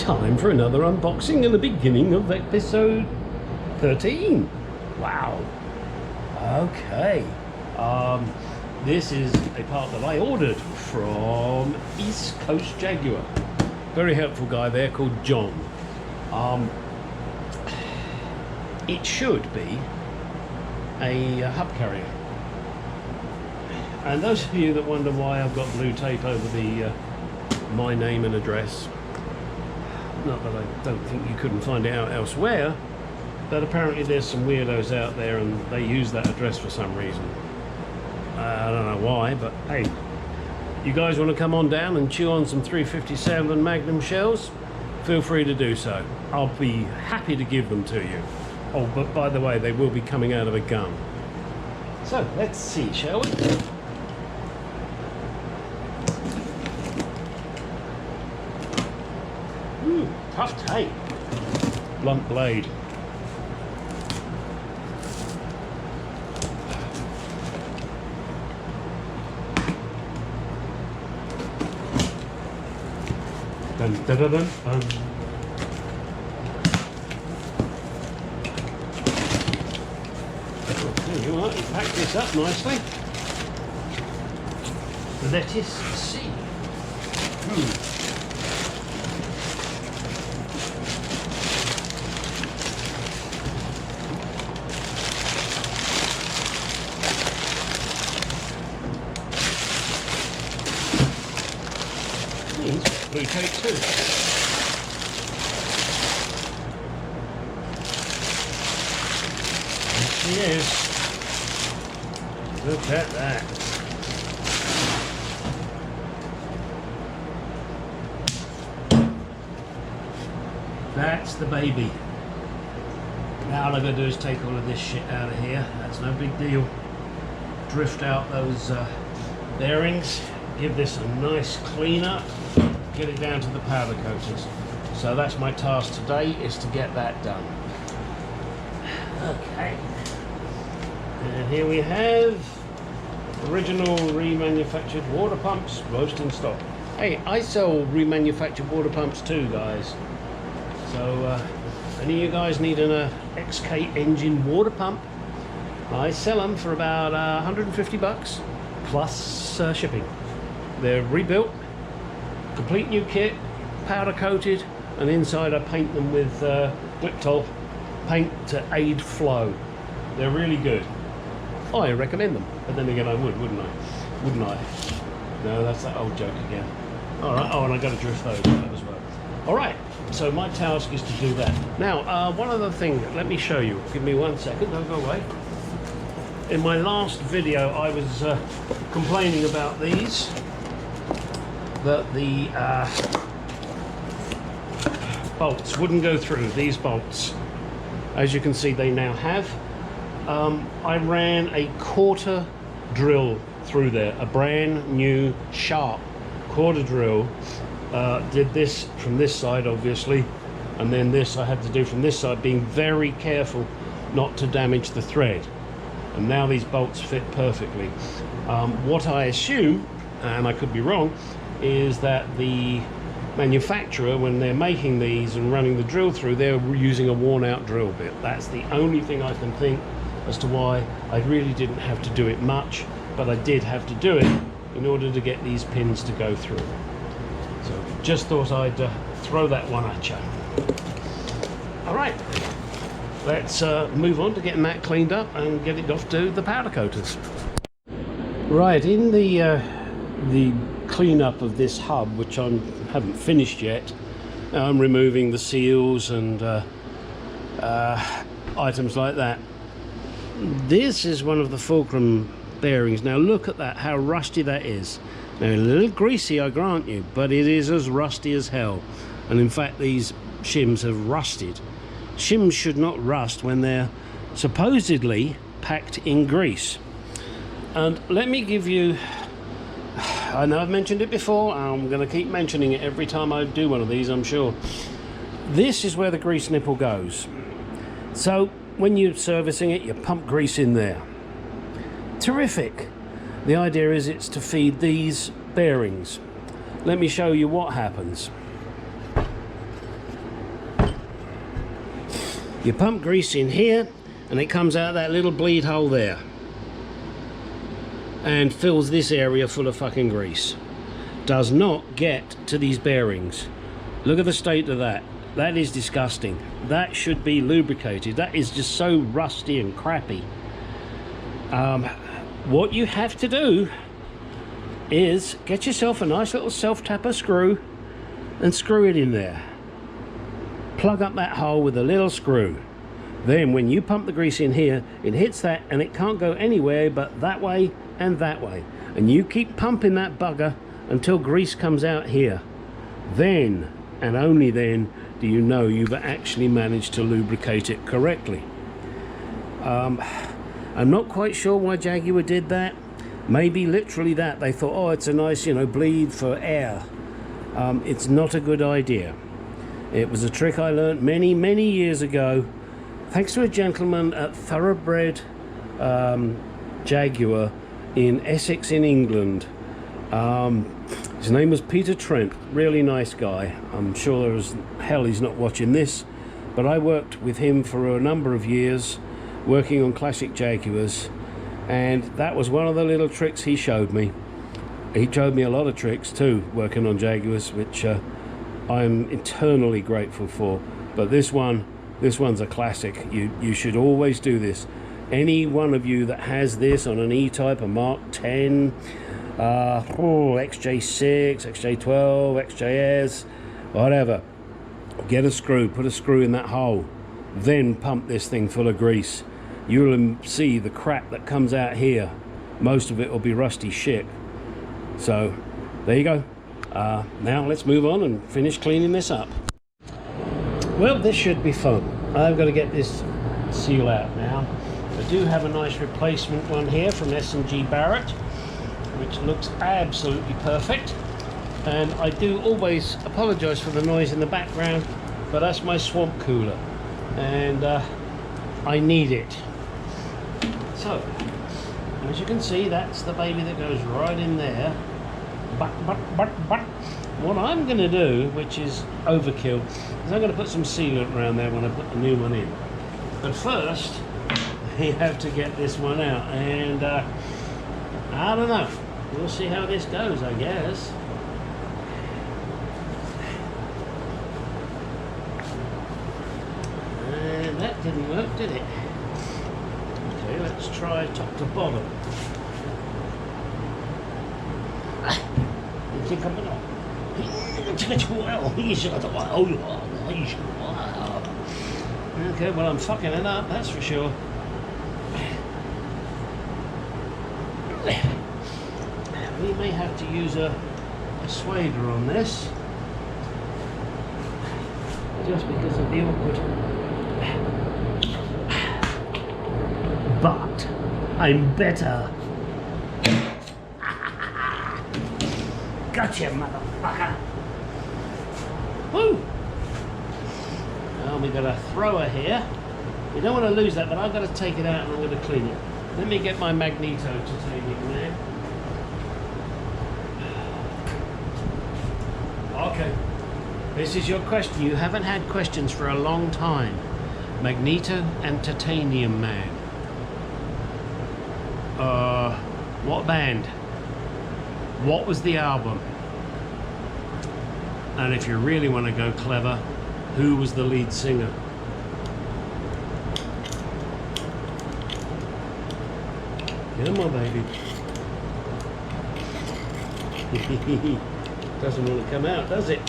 time for another unboxing and the beginning of episode 13. Wow. Okay. This is a part that I ordered from East Coast Jaguar. Very helpful guy there called John. It should be a hub carrier. And those of you that wonder why I've got blue tape over the my name and address, not that I don't think you couldn't find it out elsewhere, but apparently there's some weirdos out there and they use that address for some reason. I don't know why, but hey, you guys want to come on down and chew on some 357 Magnum shells? Feel free to do so. I'll be happy to give them to you. Oh, but by the way, they will be coming out of a gun. So let's see, shall we? Tough tape. Blunt blade. Dun, dun, dun, dun, dun. You know what, you pack this up nicely. Let us see. Blue tape too. There she is. Look at that. That's the baby. Now all I've got to do is take all of this shit out of here. That's no big deal. Drift out those bearings. Give this a nice clean up. Get it down to the powder coaters. So that's my task today, is to get that done. Okay. And here we have original remanufactured water pumps, most in stock. Hey, I sell remanufactured water pumps too, guys. So any of you guys need an XK engine water pump, I sell them for about 150 bucks plus shipping. They're rebuilt, complete new kit, powder coated, and inside I paint them with Gliptol paint to aid flow. They're really good. I recommend them, but then again I would, wouldn't I? Wouldn't I? No, that's that old joke again. Alright, oh, and I got to drift those out as well. Alright, so my task is to do that. Now, one other thing, let me show you. Give me 1 second, don't go away. In my last video I was complaining about these, that the bolts wouldn't go through, these bolts. As you can see, they now have. I ran a quarter drill through there, a brand new sharp quarter drill. Did this from this side obviously, and then this I had to do from this side, being very careful not to damage the thread. And now these bolts fit perfectly. What I assume, and I could be wrong, is that the manufacturer, when they're making these and running the drill through, they're using a worn out drill bit. That's the only thing I can think as to why I really didn't have to do it much, but I did have to do it in order to get these pins to go through. So just thought I'd throw that one at you. All right, let's move on to getting that cleaned up and get it off to the powder coaters. Right, in the cleanup of this hub, which I haven't finished yet, I'm removing the seals and items like that. This is one of the fulcrum bearings. Now look at that, how rusty that is. Now a little greasy, I grant you, but it is as rusty as hell. And in fact these shims have rusted. Shims should not rust when they're supposedly packed in grease. And let me give you, I know I've mentioned it before, I'm going to keep mentioning it every time I do one of these, I'm sure. This is where the grease nipple goes. So when you're servicing it, you pump grease in there. Terrific. The idea is it's to feed these bearings. Let me show you what happens. You pump grease in here and it comes out that little bleed hole there and fills this area full of fucking grease. Does not get to these bearings. Look at the state of that. That is disgusting. That should be lubricated. That is just so rusty and crappy. What you have to do is get yourself a nice little self-tapper screw and screw it in there. Plug up that hole with a little screw. Then when you pump the grease in here, it hits that and it can't go anywhere but that way and that way. And you keep pumping that bugger until grease comes out here. Then, and only then, do you know you've actually managed to lubricate it correctly. I'm not quite sure why Jaguar did that. Maybe literally that. They thought, oh, it's a nice, you know, bleed for air. It's not a good idea. It was a trick I learned many, many years ago, thanks to a gentleman at Thoroughbred Jaguar in Essex in England. His name was Peter Trent, really nice guy. I'm sure as hell he's not watching this, but I worked with him for a number of years, working on classic Jaguars, and that was one of the little tricks he showed me. He showed me a lot of tricks too, working on Jaguars, which I'm eternally grateful for. But this one's a classic. You should always do this. Any one of you that has this on an E-Type, a Mark 10, XJ6, XJ12, XJS, whatever, get a screw, put a screw in that hole, then pump this thing full of grease. You'll see the crap that comes out here. Most of it will be rusty shit. So there you go. Now let's move on and finish cleaning this up. Well, this should be fun. I've got to get this seal out now. I do have a nice replacement one here from S&G Barrett, which looks absolutely perfect. And I do always apologize for the noise in the background, but that's my swamp cooler, and I need it. So as you can see, that's the baby that goes right in there. But what I'm going to do, which is overkill, is I'm going to put some sealant around there when I put the new one in. But first we have to get this one out, and I don't know, we'll see how this goes, I guess. And that didn't work, did it? Okay, let's try top to bottom. Okay, well, I'm fucking it up, that's for sure. We may have to use a swader on this, just because of the awkward. But I'm better. Gotcha, motherfucker. Woo! Well, we've got a thrower here. We don't want to lose that, but I've got to take it out and I'm going to clean it. Let me get my magneto titanium there. Okay. This is your question. You haven't had questions for a long time. Magneto and Titanium Man. What band? What was the album? And if you really want to go clever, who was the lead singer? Come on, baby. Doesn't want to come out, does it?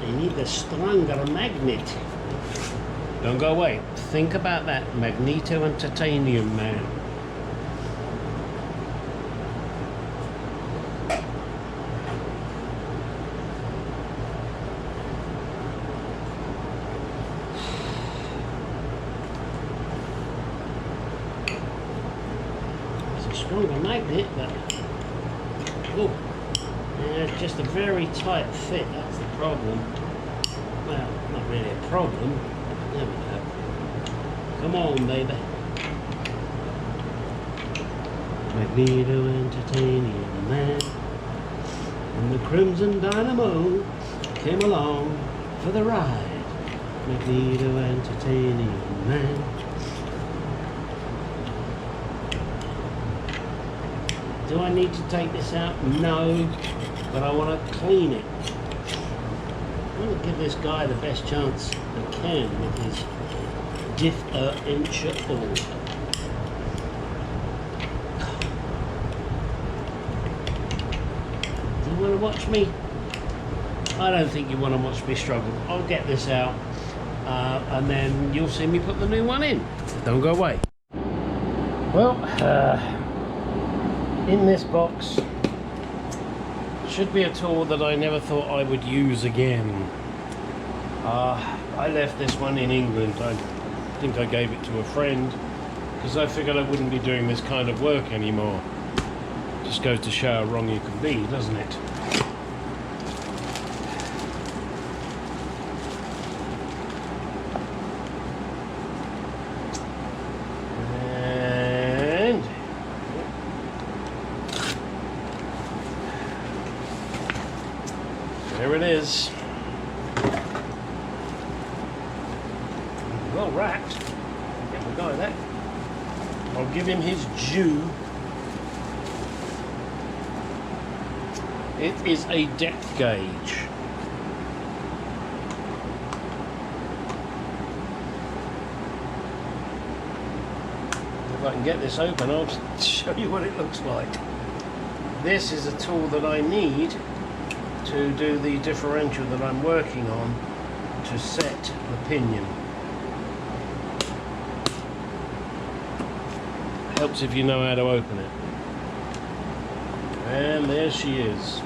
You need the stronger magnet. Don't go away. Think about that. Magneto and Titanium Man. It's a stronger magnet, but oh, yeah, it's just a very tight fit. That's the problem. Well, not really a problem. There we go. Come on, baby. Magneto and Titanium Man. And the Crimson Dynamo came along for the ride. Magneto entertaining man. Do I need to take this out? No, but I want to clean it. I want to give this guy the best chance I can with his Differential. Do you want to watch me? I don't think you want to watch me struggle. I'll get this out and then you'll see me put the new one in. Don't go away. Well, in this box should be a tool that I never thought I would use again. I left this one in England. I think I gave it to a friend because I figured I wouldn't be doing this kind of work anymore. Just goes to show how wrong you can be, doesn't it? And there it is. Well wrapped. Get the guy that. I'll give him his due. It is a depth gauge. If I can get this open, I'll show you what it looks like. This is a tool that I need to do the differential that I'm working on to set the pinion. Helps if you know how to open it. And there she is.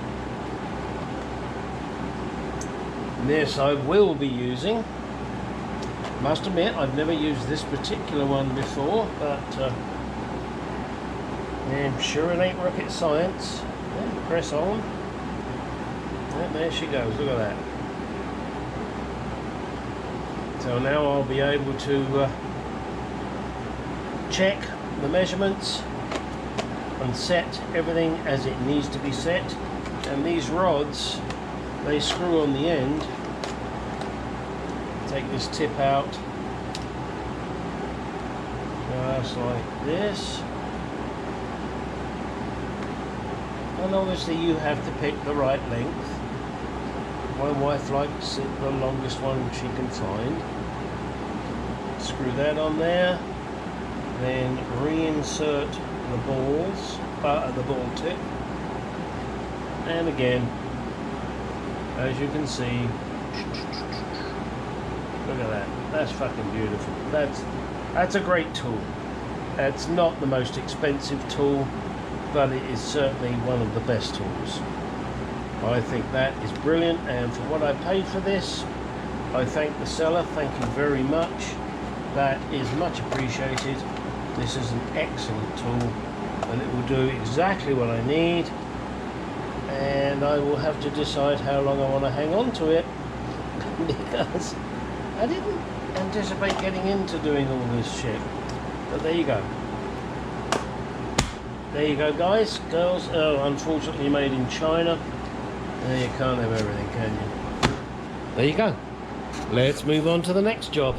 This I will be using. Must admit I've never used this particular one before, but I'm sure it ain't rocket science. Yeah, press on. And there she goes, look at that. So now I'll be able to check the measurements and set everything as it needs to be set. And these rods, they screw on the end. Take this tip out just like this, and obviously you have to pick the right length. My wife likes it the longest one she can find. Screw that on there, then reinsert the balls, the ball tip, and again, as you can see, look at that. That's fucking beautiful. That's a great tool. It's not the most expensive tool, but it is certainly one of the best tools. I think that is brilliant, and for what I paid for this, I thank the seller. Thank you very much. That is much appreciated. This is an excellent tool, and it will do exactly what I need, and I will have to decide how long I want to hang on to it, because I didn't anticipate getting into doing all this shit. But there you go. There you go, guys, girls. Oh, unfortunately made in China. You can't have everything, can you? There you go. Let's move on to the next job.